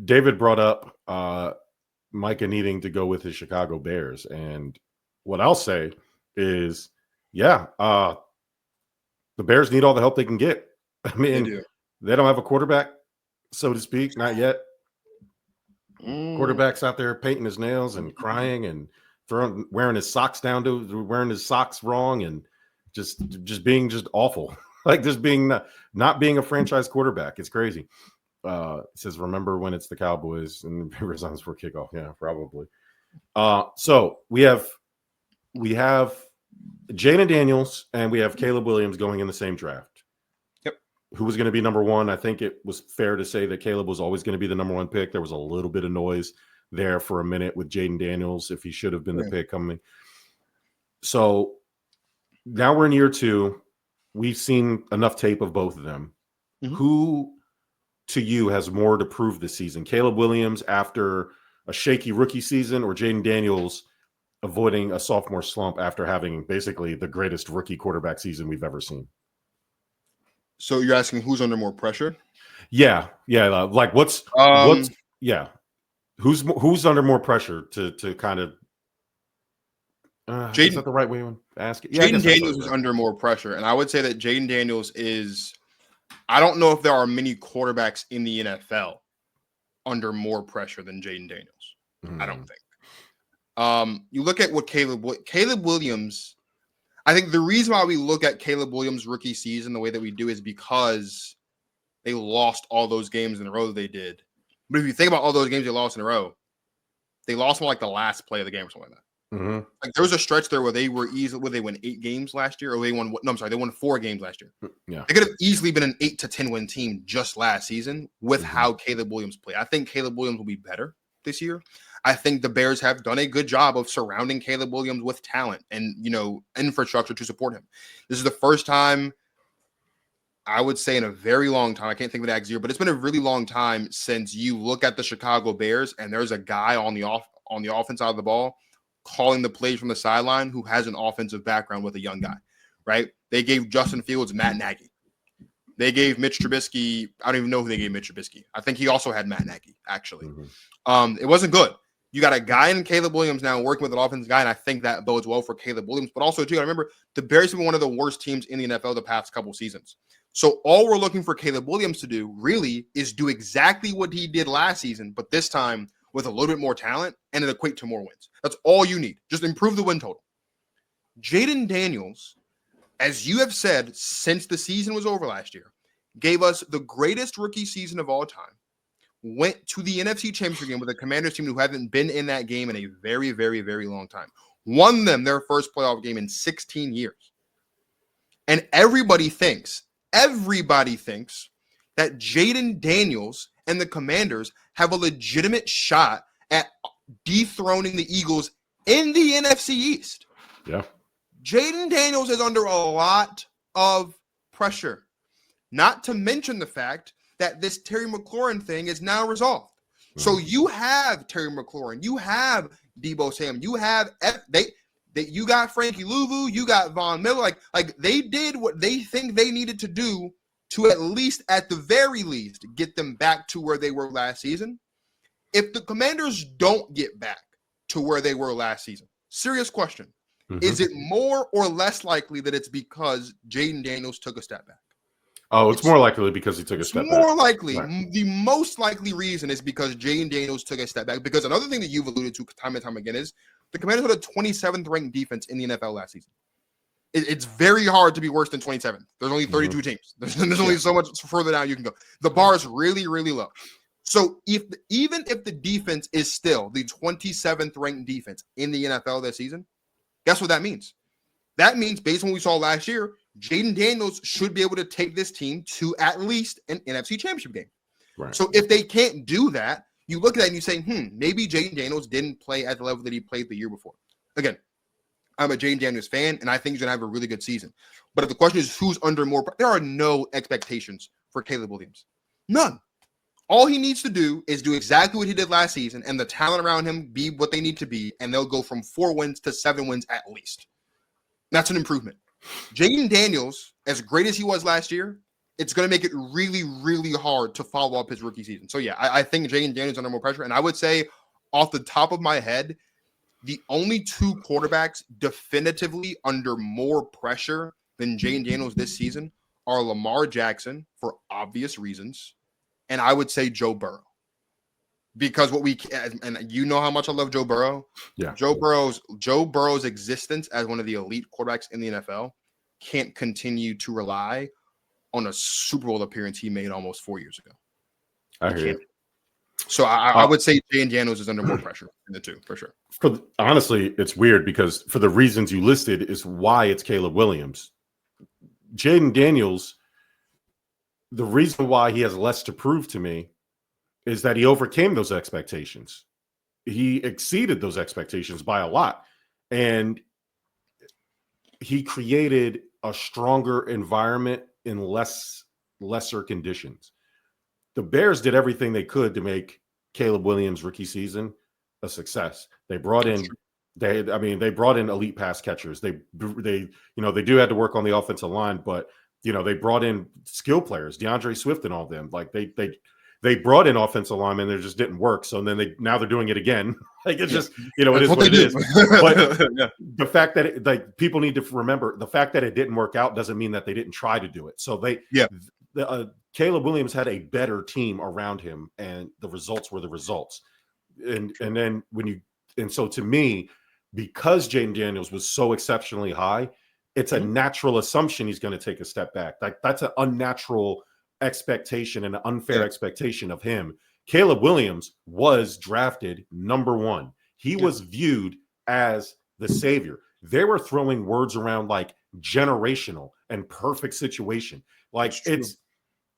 David brought up Micah needing to go with his Chicago Bears, and what I'll say is, the Bears need all the help they can get. I mean, they don't have a quarterback, so to speak, not yet. Quarterback's out there painting his nails and crying and wearing his socks wearing his socks wrong and just being just awful. Like just being not being a franchise quarterback. It's crazy. It says, remember when it's the Cowboys and the resigns for kickoff. Yeah, probably. So we have Jayden Daniels and we have Caleb Williams going in the same draft. Who was going to be number one? I think it was fair to say that Caleb was always going to be the number one pick. There was a little bit of noise there for a minute with Jayden Daniels, if he should have been the pick coming. So now we're in year 2. We've seen enough tape of both of them. Mm-hmm. Who to you has more to prove this season? Caleb Williams after a shaky rookie season, or Jayden Daniels avoiding a sophomore slump after having basically the greatest rookie quarterback season we've ever seen? So you're asking who's under more pressure? Yeah. Like who's under more pressure to kind of? Is that the right way to ask it? Jayden Daniels is under more pressure, and I would say that Jayden Daniels is. I don't know if there are many quarterbacks in the NFL under more pressure than Jayden Daniels. I don't think. You look at what Caleb Williams. I think the reason why we look at Caleb Williams' rookie season the way that we do is because they lost all those games in a row that they did. But if you think about all those games they lost in a row, they lost on like the last play of the game or something like that. Mm-hmm. Like there was a stretch there where they were they won 8 games last year, or they won 4 games last year. Yeah. They could have easily been an 8 to 10 win team just last season with how Caleb Williams played. I think Caleb Williams will be better this year. I think the Bears have done a good job of surrounding Caleb Williams with talent and, infrastructure to support him. This is the first time, I would say, in a very long time. I can't think of an exact year, but it's been a really long time since you look at the Chicago Bears and there's a guy on the offense side of the ball calling the plays from the sideline who has an offensive background with a young guy, right? They gave Justin Fields Matt Nagy. They gave Mitch Trubisky. I don't even know who they gave Mitch Trubisky. I think he also had Matt Nagy, actually. Mm-hmm. It wasn't good. You got a guy in Caleb Williams now working with an offensive guy, and I think that bodes well for Caleb Williams. But also, too, I remember the Bears have been one of the worst teams in the NFL the past couple seasons. So all we're looking for Caleb Williams to do really is do exactly what he did last season, but this time with a little bit more talent and it equate to more wins. That's all you need. Just improve the win total. Jayden Daniels, as you have said since the season was over last year, gave us the greatest rookie season of all time. Went to the NFC Championship game with a Commanders team who haven't been in that game in a very, very, very long time. Won them their first playoff game in 16 years. And everybody thinks that Jayden Daniels and the Commanders have a legitimate shot at dethroning the Eagles in the NFC East. Yeah. Jayden Daniels is under a lot of pressure, not to mention the fact that this Terry McLaurin thing is now resolved. Mm-hmm. So you have Terry McLaurin, you have Deebo Samuel, you have you got Frankie Louvu, you got Von Miller. Like they did what they think they needed to do to at the very least, get them back to where they were last season. If the Commanders don't get back to where they were last season, serious question, is it more or less likely that it's because Jayden Daniels took a step back? Oh, it's more likely because he took a step back. More likely. Right. The most likely reason is because Jayden Daniels took a step back. Because another thing that you've alluded to time and time again is the Commanders had a 27th ranked defense in the NFL last season. It's very hard to be worse than 27th. There's only 32 teams. There's only so much further down you can go. The bar is really, really low. So even if the defense is still the 27th ranked defense in the NFL this season, guess what that means? That means, based on what we saw last year, Jayden Daniels should be able to take this team to at least an NFC Championship game. Right. So if they can't do that, you look at that and you say, maybe Jayden Daniels didn't play at the level that he played the year before. Again, I'm a Jayden Daniels fan, and I think he's going to have a really good season. But if the question is who's under more, there are no expectations for Caleb Williams. None. All he needs to do is do exactly what he did last season, and the talent around him be what they need to be, and they'll go from 4 wins to 7 wins at least. That's an improvement. Jayden Daniels, as great as he was last year, it's going to make it really, really hard to follow up his rookie season. So, yeah, I think Jayden Daniels under more pressure. And I would say off the top of my head, the only two quarterbacks definitively under more pressure than Jayden Daniels this season are Lamar Jackson for obvious reasons. And I would say Joe Burrow. Because and you know how much I love Joe Burrow. Yeah. Joe Burrow's existence as one of the elite quarterbacks in the NFL can't continue to rely on a Super Bowl appearance he made almost 4 years ago. I hear you. So I would say Jayden Daniels is under more pressure than the two, for sure. Honestly, it's weird because for the reasons you listed is why it's Caleb Williams. Jayden Daniels, the reason why he has less to prove to me is that he overcame those expectations. He exceeded those expectations by a lot. And he created a stronger environment in lesser conditions. The Bears did everything they could to make Caleb Williams' rookie season a success. They brought in elite pass catchers. They do have to work on the offensive line, but they brought in skill players, DeAndre Swift and all of them. Like they brought in offensive linemen, they just didn't work. So then now they're doing it again. Like it's just, it is what it is. But the fact that people need to remember, the fact that it didn't work out doesn't mean that they didn't try to do it. So Caleb Williams had a better team around him, and the results were the results. And so to me, because Jayden Daniels was so exceptionally high, it's a natural assumption he's going to take a step back. Like that's an unnatural expectation and an unfair expectation of him. Caleb Williams was drafted number 1. He was viewed as the savior. They were throwing words around like generational and perfect situation. Like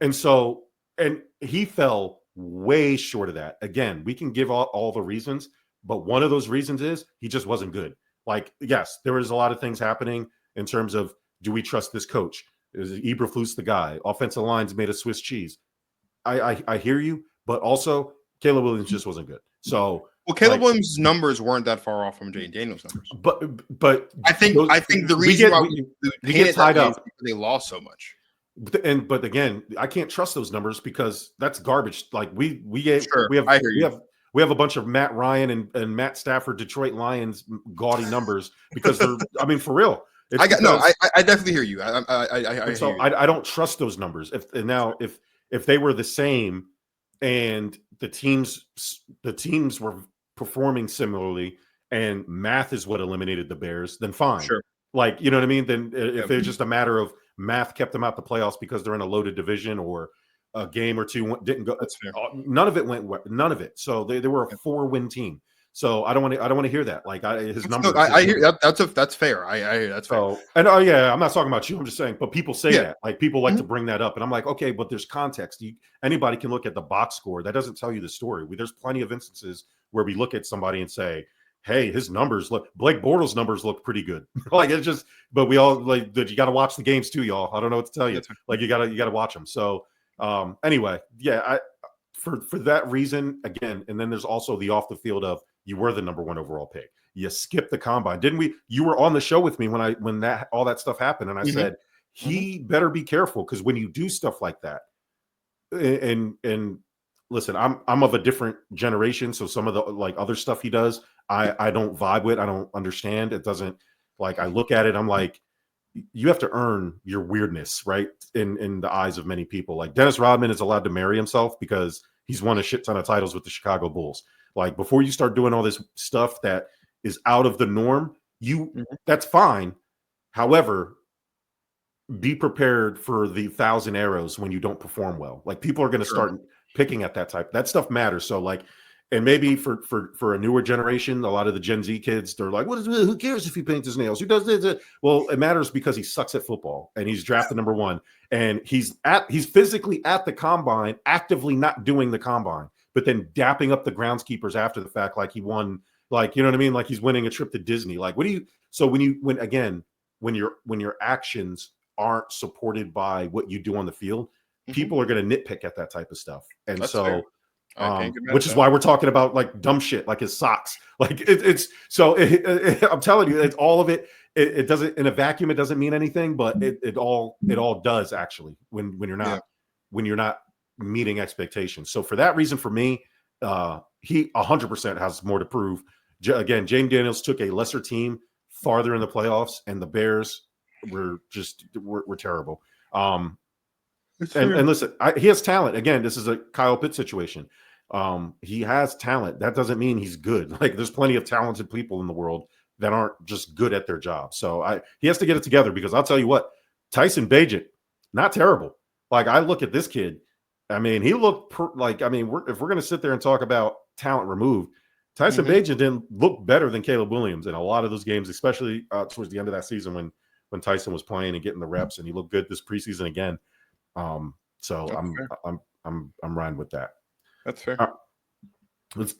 and he fell way short of that. Again, we can give all the reasons, but one of those reasons is he just wasn't good. Like, yes, there was a lot of things happening in terms of, do we trust this coach? Is Eberflus the guy? Offensive line's made of Swiss cheese. I hear you, but also Caleb Williams just wasn't good. So, Caleb Williams' numbers weren't that far off from Jayden Daniels' numbers. But I think the reason why we get tied up, they lost so much. But again, I can't trust those numbers because that's garbage. Like we have a bunch of Matt Ryan and Matt Stafford Detroit Lions gaudy numbers because they're for real. I definitely hear you. I don't trust those numbers. If they were the same and the teams were performing similarly and math is what eliminated the Bears, then fine. Sure. Like, you know what I mean? Then if it's just a matter of math kept them out the playoffs because they're in a loaded division or a game or two didn't go. That's fair. None of it went well. None of it. So they were a 4-win team. So I don't want to hear that. Like his numbers. I hear that. That's fair. That's fair. And I'm not talking about you. I'm just saying. But people say that. Like people like to bring that up, and I'm like, okay, but there's context. Anybody can look at the box score. That doesn't tell you the story. There's plenty of instances where we look at somebody and say, hey, his numbers Blake Bortles' numbers look pretty good. Like it's just, but we all like you got to watch the games too, y'all. I don't know what to tell you. Like you got to watch them. So anyway, for that reason again, and then there's also the off the field of you were the number 1 overall pick. You skipped the combine, didn't we? You were on the show with me when all that stuff happened, and I said he better be careful because when you do stuff like that, and listen, I'm of a different generation, so some of the like other stuff he does, I don't vibe with. I don't understand. It doesn't like I look at it. I'm like, you have to earn your weirdness, right? In the eyes of many people. Like Dennis Rodman is allowed to marry himself because he's won a shit ton of titles with the Chicago Bulls. Like before you start doing all this stuff that is out of the norm, that's fine. However, be prepared for the 1,000 arrows when you don't perform well. Like people are going to start picking at that stuff matters. So like, and maybe for a newer generation, a lot of the Gen Z kids, they're like, who cares if he paints his nails? Who does this? Well, it matters because he sucks at football and he's drafted number 1 and he's physically at the combine, actively not doing the combine, but then dapping up the groundskeepers after the fact, like he won, like, you know what I mean? Like he's winning a trip to Disney. Like, when your actions aren't supported by what you do on the field, people are going to nitpick at that type of stuff. And That's so fair. I can't get mad which at is that. why we're talking about like dumb shit, like his socks. Like I'm telling you, it's all of it. It doesn't in a vacuum. It doesn't mean anything, but it all does actually when you're not meeting expectations. So for that reason, for me, he 100% has more to prove. Again, Jayden Daniels took a lesser team farther in the playoffs, and the Bears were terrible. And listen, he has talent. Again, this is a Kyle Pitts situation. He has talent. That doesn't mean he's good. Like there's plenty of talented people in the world that aren't just good at their job. So he has to get it together because I'll tell you what, Tyson Bagent, not terrible. Like I look at this kid. I mean, he looked if we're going to sit there and talk about talent removed, Tyson Bagent didn't look better than Caleb Williams in a lot of those games, especially towards the end of that season when Tyson was playing and getting the reps, and he looked good this preseason again. So I'm riding with that. That's fair. Let's